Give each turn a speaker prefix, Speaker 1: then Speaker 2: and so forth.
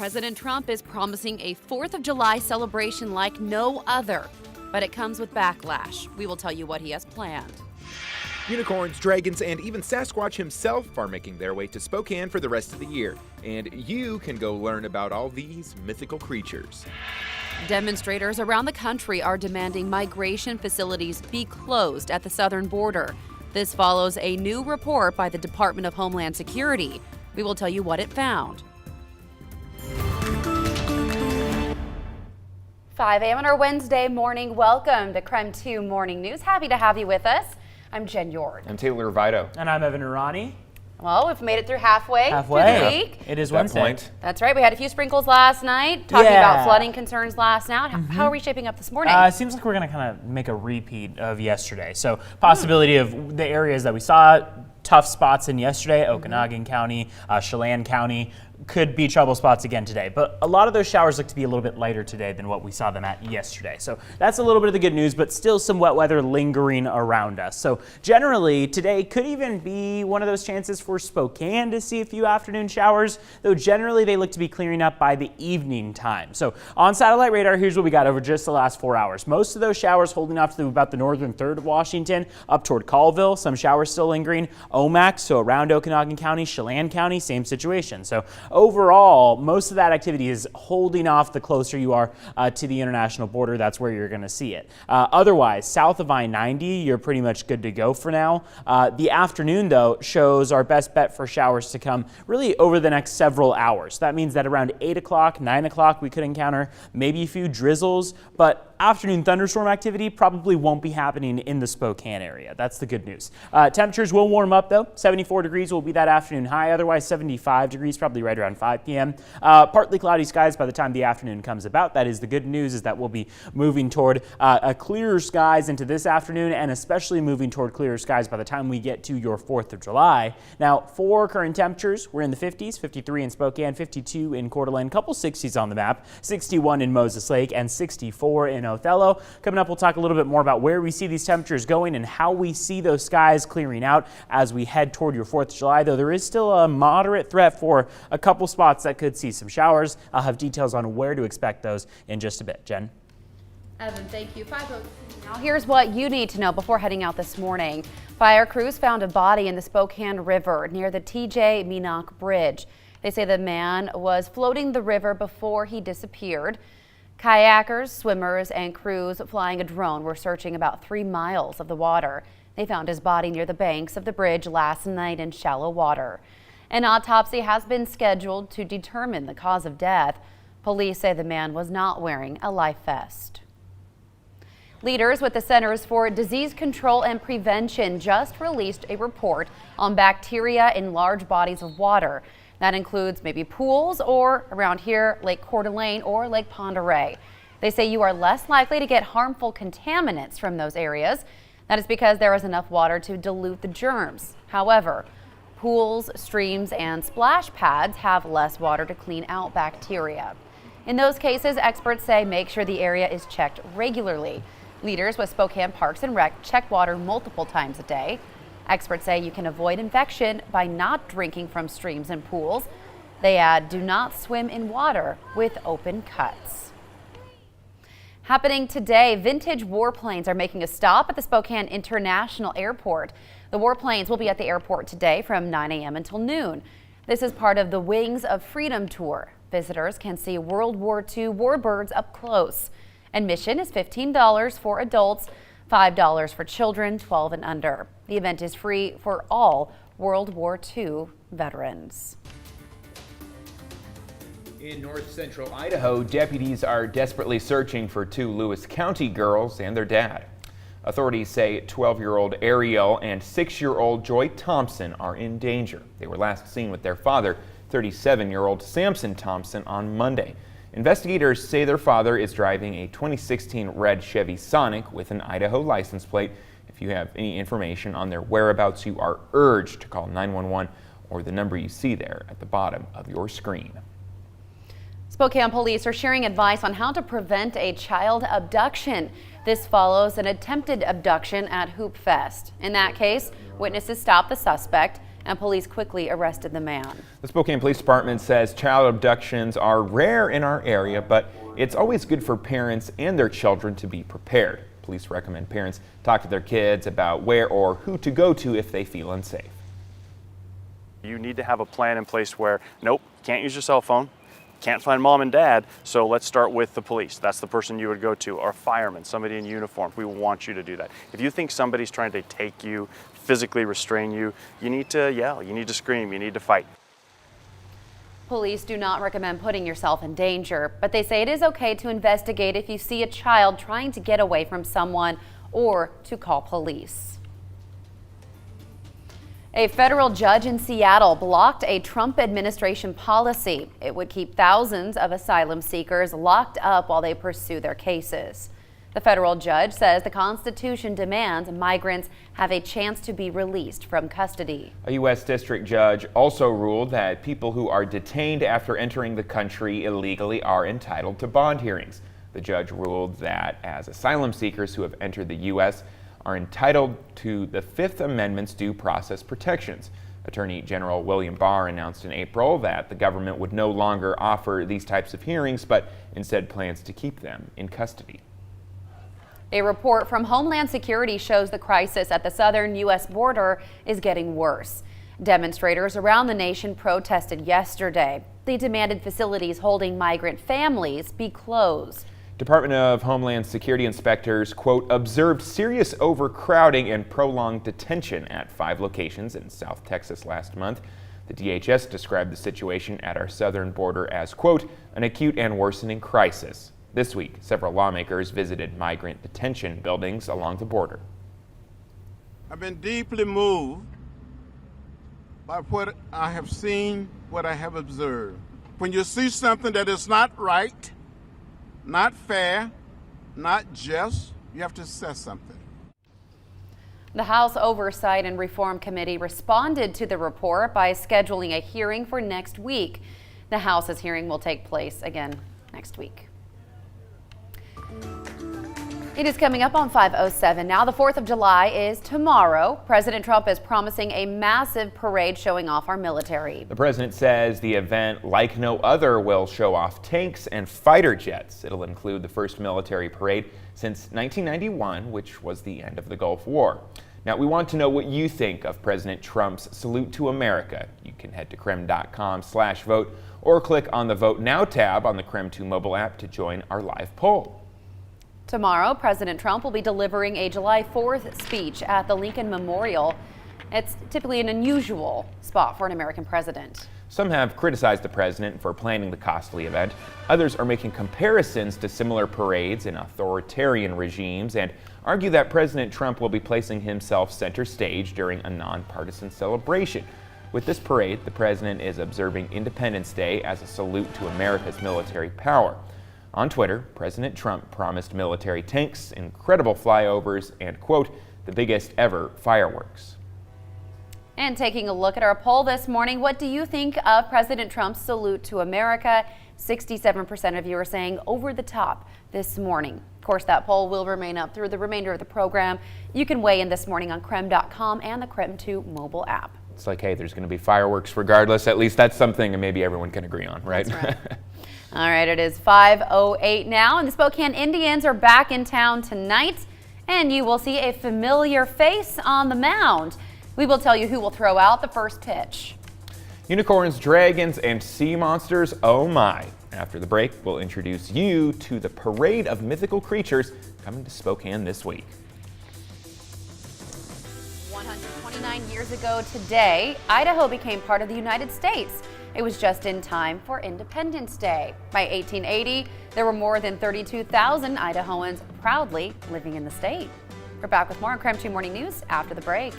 Speaker 1: President Trump is promising a 4th of July celebration like no other, but it comes with backlash. We will tell you what he has planned.
Speaker 2: Unicorns, dragons, and even Sasquatch himself are making their way to Spokane for the rest of the year, and you can go learn about all these mythical creatures.
Speaker 1: Demonstrators around the country are demanding migration facilities be closed at the southern border. This follows a new report by the Department of Homeland Security. We will tell you what it found. 5 a.m. on our Wednesday morning. Welcome to KREM 2 Morning News. Happy to have you with us. I'm Jen Yord.
Speaker 2: I'm Taylor Vito.
Speaker 3: And I'm Evan Irani.
Speaker 1: Well, we've made it through halfway through the week.
Speaker 3: It is Wednesday.
Speaker 1: That's right. We had a few sprinkles last night, talking about flooding concerns last night. How are we shaping up this morning?
Speaker 3: It seems like we're going to kind of make a repeat of yesterday. So possibility of the areas that we saw tough spots in yesterday, Okanagan County, Chelan County, could be trouble spots again today. But a lot of those showers look to be a little bit lighter today than what we saw them at yesterday. So that's a little bit of the good news, but still some wet weather lingering around us. So generally today could even be one of those chances for Spokane to see a few afternoon showers, though generally they look to be clearing up by the evening time. So on satellite radar, here's what we got over just the last 4 hours. Most of those showers holding off to about the northern third of Washington, up toward Colville, some showers still lingering. Omak, so around Okanagan County, Chelan County, same situation. So overall, most of that activity is holding off the closer you are to the international border. That's where you're going to see it. Otherwise, south of I-90, you're pretty much good to go for now. The afternoon, though, shows our best bet for showers to come really over the next several hours. That means that around 8 o'clock, 9 o'clock, we could encounter maybe a few drizzles, but afternoon thunderstorm activity probably won't be happening in the Spokane area. That's the good news. Temperatures will warm up, though. 74 degrees will be that afternoon high. Otherwise, 75 degrees, probably right around 5 p.m. Partly cloudy skies by the time the afternoon comes about. That is the good news, is that we'll be moving toward clearer skies into this afternoon, and especially moving toward clearer skies by the time we get to your 4th of July. Now, for current temperatures, we're in the 50s, 53 in Spokane, 52 in Coeur d'Alene, couple 60s on the map, 61 in Moses Lake, and 64 in Othello. Coming up, we'll talk a little bit more about where we see these temperatures going and how we see those skies clearing out as we head toward your 4th of July, though there is still a moderate threat for a couple spots that could see some showers. I'll have details on where to expect those in just a bit. Jen?
Speaker 1: Evan, thank you. Now here's what you need to know before heading out this morning. Fire crews found a body in the Spokane River near the TJ Menock Bridge. They say the man was floating the river before he disappeared. Kayakers, swimmers, and crews flying a drone were searching about 3 miles of the water. They found his body near the banks of the bridge last night in shallow water. An autopsy has been scheduled to determine the cause of death. Police say the man was not wearing a life vest. Leaders with the Centers for Disease Control and Prevention just released a report on bacteria in large bodies of water. That includes maybe pools, or around here, Lake Coeur d'Alene or Lake Pend Oreille. They say you are less likely to get harmful contaminants from those areas. That is because there is enough water to dilute the germs. However, pools, streams, and splash pads have less water to clean out bacteria. In those cases, experts say make sure the area is checked regularly. Leaders with Spokane Parks and Rec check water multiple times a day. Experts say you can avoid infection by not drinking from streams and pools. They add, do not swim in water with open cuts. Happening today, vintage warplanes are making a stop at the Spokane International Airport. The warplanes will be at the airport today from 9 a.m. until noon. This is part of the Wings of Freedom tour. Visitors can see World War II warbirds up close. Admission is $15 for adults, $5 for children 12 and under. The event is free for all World War II veterans.
Speaker 2: In north central Idaho, deputies are desperately searching for 2 Lewis County girls and their dad. Authorities say 12-year-old Ariel and 6-year-old Joy Thompson are in danger. They were last seen with their father, 37-year-old Samson Thompson, on Monday. Investigators say their father is driving a 2016 red Chevy Sonic with an Idaho license plate. If you have any information on their whereabouts, you are urged to call 911 or the number you see there at the bottom of your screen.
Speaker 1: Spokane police are sharing advice on how to prevent a child abduction. This follows an attempted abduction at Hoop Fest. In that case, witnesses stopped the suspect and police quickly arrested the man.
Speaker 2: The Spokane Police Department says child abductions are rare in our area, but it's always good for parents and their children to be prepared. Police recommend parents talk to their kids about where or who to go to if they feel unsafe.
Speaker 4: You need to have a plan in place where, nope, can't use your cell phone, can't find mom and dad, so let's start with the police. That's the person you would go to, or a fireman, somebody in uniform. We want you to do that. If you think somebody's trying to take you, physically restrain you, you need to yell, you need to scream, you need to fight.
Speaker 1: Police do not recommend putting yourself in danger, but they say it is okay to investigate if you see a child trying to get away from someone or to call police. A federal judge in Seattle blocked a Trump administration policy. It would keep thousands of asylum seekers locked up while they pursue their cases. The federal judge says the Constitution demands migrants have a chance to be released from custody.
Speaker 2: A U.S. district judge also ruled that people who are detained after entering the country illegally are entitled to bond hearings. The judge ruled that as asylum seekers who have entered the U.S. are entitled to the Fifth Amendment's due process protections. Attorney General William Barr announced in April that the government would no longer offer these types of hearings, but instead plans to keep them in custody.
Speaker 1: A report from Homeland Security shows the crisis at the southern U.S. border is getting worse. Demonstrators around the nation protested yesterday. They demanded facilities holding migrant families be closed.
Speaker 2: Department of Homeland Security inspectors, quote, observed serious overcrowding and prolonged detention at 5 locations in South Texas last month. The DHS described the situation at our southern border as, quote, an acute and worsening crisis. This week, several lawmakers visited migrant detention buildings along the border.
Speaker 5: I've been deeply moved by what I have seen, what I have observed. When you see something that is not right, not fair, not just, you have to say something.
Speaker 1: The House Oversight and Reform Committee responded to the report by scheduling a hearing for next week. The House's hearing will take place again next week. It is coming up on 5:07 now. The 4th of July is tomorrow. President Trump is promising a massive parade showing off our military.
Speaker 2: The president says the event, like no other, will show off tanks and fighter jets. It'll include the first military parade since 1991, which was the end of the Gulf War. Now, we want to know what you think of President Trump's salute to America. You can head to KREM.com/vote or click on the Vote Now tab on the KREM 2 mobile app to join our live poll.
Speaker 1: Tomorrow, President Trump will be delivering a July 4th speech at the Lincoln Memorial. It's typically an unusual spot for an American president.
Speaker 2: Some have criticized the president for planning the costly event. Others are making comparisons to similar parades in authoritarian regimes and argue that President Trump will be placing himself center stage during a nonpartisan celebration. With this parade, the president is observing Independence Day as a salute to America's military power. On Twitter, President Trump promised military tanks, incredible flyovers, and, quote, the biggest ever fireworks.
Speaker 1: And taking a look at our poll this morning, what do you think of President Trump's salute to America? 67% of you are saying over the top this morning. Of course, that poll will remain up through the remainder of the program. You can weigh in this morning on KREM.com and the KREM 2 mobile app.
Speaker 2: It's like, hey, there's going to be fireworks regardless. At least that's something maybe everyone can agree on, right?
Speaker 1: That's right. All right, it is 5:08 now, and the Spokane Indians are back in town tonight, and you will see a familiar face on the mound. We will tell you who will throw out the first pitch.
Speaker 2: Unicorns, dragons, and sea monsters, oh my. After the break, we'll introduce you to the parade of mythical creatures coming to Spokane this week.
Speaker 1: 129 years ago today, Idaho became part of the United States. It was just in time for Independence Day. By 1880, there were more than 32,000 Idahoans proudly living in the state. We're back with more on KREM 2 Morning News after the break.